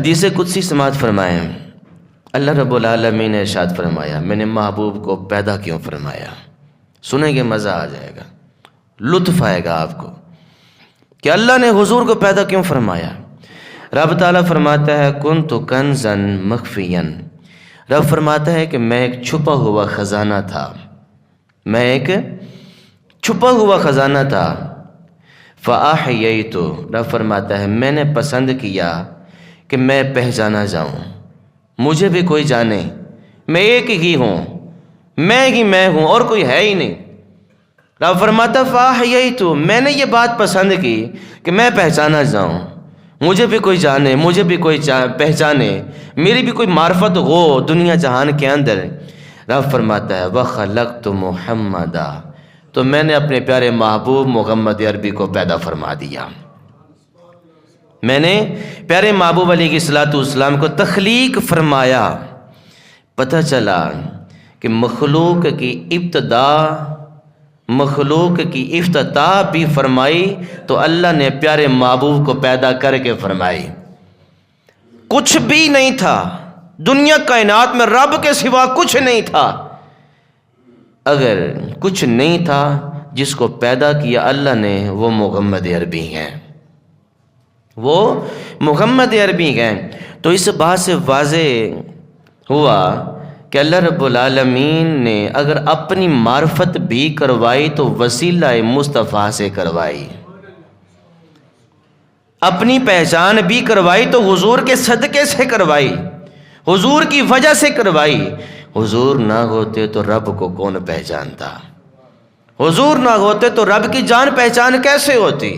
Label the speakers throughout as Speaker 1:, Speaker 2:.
Speaker 1: حدیث قدسی سماعت فرمائیں، اللہ رب العالمین نے ارشاد فرمایا میں نے محبوب کو پیدا کیوں فرمایا۔ سنیں گے مزہ آ جائے گا، لطف آئے گا آپ کو کہ اللہ نے حضور کو پیدا کیوں فرمایا۔ رب تعالیٰ فرماتا ہے کنت کنزا مخفیا، رب فرماتا ہے کہ میں ایک چھپا ہوا خزانہ تھا، میں ایک چھپا ہوا خزانہ تھا۔ فاحییت، رب فرماتا ہے میں نے پسند کیا کہ میں پہچانا جاؤں، مجھے بھی کوئی جانے، میں ایک ہی ہوں، میں ہوں اور کوئی ہے ہی نہیں۔ رب فرماتا فاحییت، میں نے یہ بات پسند کی کہ میں پہچانا جاؤں، مجھے بھی کوئی جانے، مجھے بھی کوئی پہچانے، میری بھی کوئی معرفت ہو دنیا جہان کے اندر۔ رب فرماتا ہے وَخَلَقْتُ مُحَمَّدًا، تو میں نے اپنے پیارے محبوب محمد عربی کو پیدا فرما دیا، میں نے پیارے محبوب علیہ الصلوۃ والسلام کو تخلیق فرمایا۔ پتہ چلا کہ مخلوق کی افتتاح بھی فرمائی تو اللہ نے پیارے محبوب کو پیدا کر کے فرمائی۔ کچھ بھی نہیں تھا دنیا کائنات میں، رب کے سوا کچھ نہیں تھا۔ اگر کچھ نہیں تھا جس کو پیدا کیا اللہ نے، وہ محمد عربی ہیں، وہ محمد عربی ہیں۔ تو اس بات سے واضح ہوا کہ اللہ رب العالمین نے اگر اپنی معرفت بھی کروائی تو وسیلہ مصطفیٰ سے کروائی، اپنی پہچان بھی کروائی تو حضور کے صدقے سے کروائی، حضور کی وجہ سے کروائی۔ حضور نہ ہوتے تو رب کو کون پہچانتا، حضور نہ ہوتے تو رب کی جان پہچان کیسے ہوتی،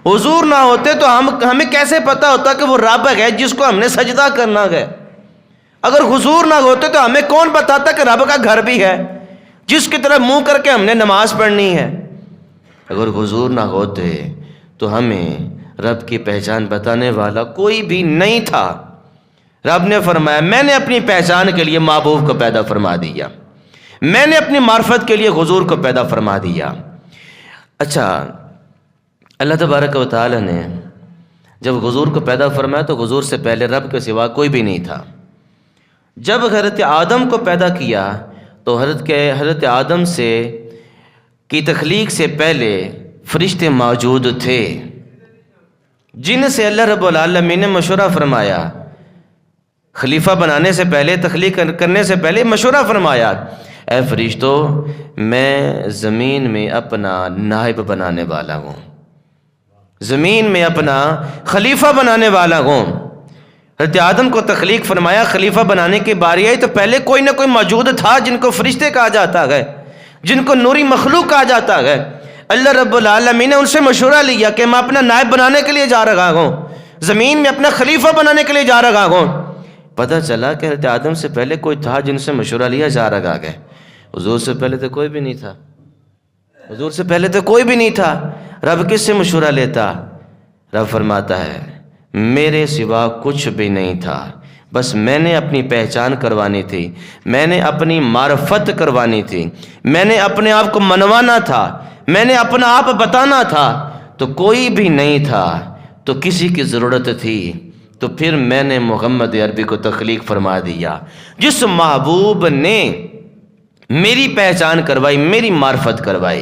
Speaker 1: حضور نہ ہوتے تو ہمیں کیسے پتہ ہوتا کہ وہ رب ہے جس کو ہم نے سجدہ کرنا ہے۔ اگر حضور نہ ہوتے تو ہمیں کون بتاتا کہ رب کا گھر بھی ہے جس کی طرف منہ کر کے ہم نے نماز پڑھنی ہے۔ اگر حضور نہ ہوتے تو ہمیں رب کی پہچان بتانے والا کوئی بھی نہیں تھا۔ رب نے فرمایا میں نے اپنی پہچان کے لیے محبوب کو پیدا فرما دیا، میں نے اپنی معرفت کے لیے حضور کو پیدا فرما دیا۔ اچھا، اللہ تبارک و تعالی نے جب حضور کو پیدا فرمایا تو حضور سے پہلے رب کے سوا کوئی بھی نہیں تھا۔ جب حضرت آدم کو پیدا کیا تو حضرت آدم کی تخلیق سے پہلے فرشتے موجود تھے، جن سے اللہ رب العالمین نے مشورہ فرمایا۔ خلیفہ بنانے سے پہلے، تخلیق کرنے سے پہلے مشورہ فرمایا، اے فرشتو میں زمین میں اپنا نائب بنانے والا ہوں، زمین میں اپنا خلیفہ بنانے والا ہوں۔ حضرت آدم کو تخلیق فرمایا، خلیفہ بنانے کی باری آئی تو پہلے کوئی نہ کوئی موجود تھا جن کو فرشتے کہا جاتا ہے، جن کو نوری مخلوق کہا جاتا ہے۔ اللہ رب العالمین نے ان سے مشورہ لیا کہ میں اپنا نائب بنانے کے لیے جا رہا ہوں، زمین میں اپنا خلیفہ بنانے کے لیے جا رہا ہوں۔ پتہ چلا کہ حضرت آدم سے پہلے کوئی تھا جن سے مشورہ لیا جا رہا ہے، حضور سے پہلے تو کوئی بھی نہیں تھا، حضور سے پہلے تو کوئی بھی نہیں تھا۔ رب کس سے مشورہ لیتا؟ رب فرماتا ہے میرے سوا کچھ بھی نہیں تھا، بس میں نے اپنی پہچان کروانی تھی، میں نے اپنی معرفت کروانی تھی، میں نے اپنے آپ کو منوانا تھا، میں نے اپنا آپ بتانا تھا۔ تو کوئی بھی نہیں تھا تو کسی کی ضرورت تھی، تو پھر میں نے محمد عربی کو تخلیق فرما دیا، جس محبوب نے میری پہچان کروائی، میری معرفت کروائی۔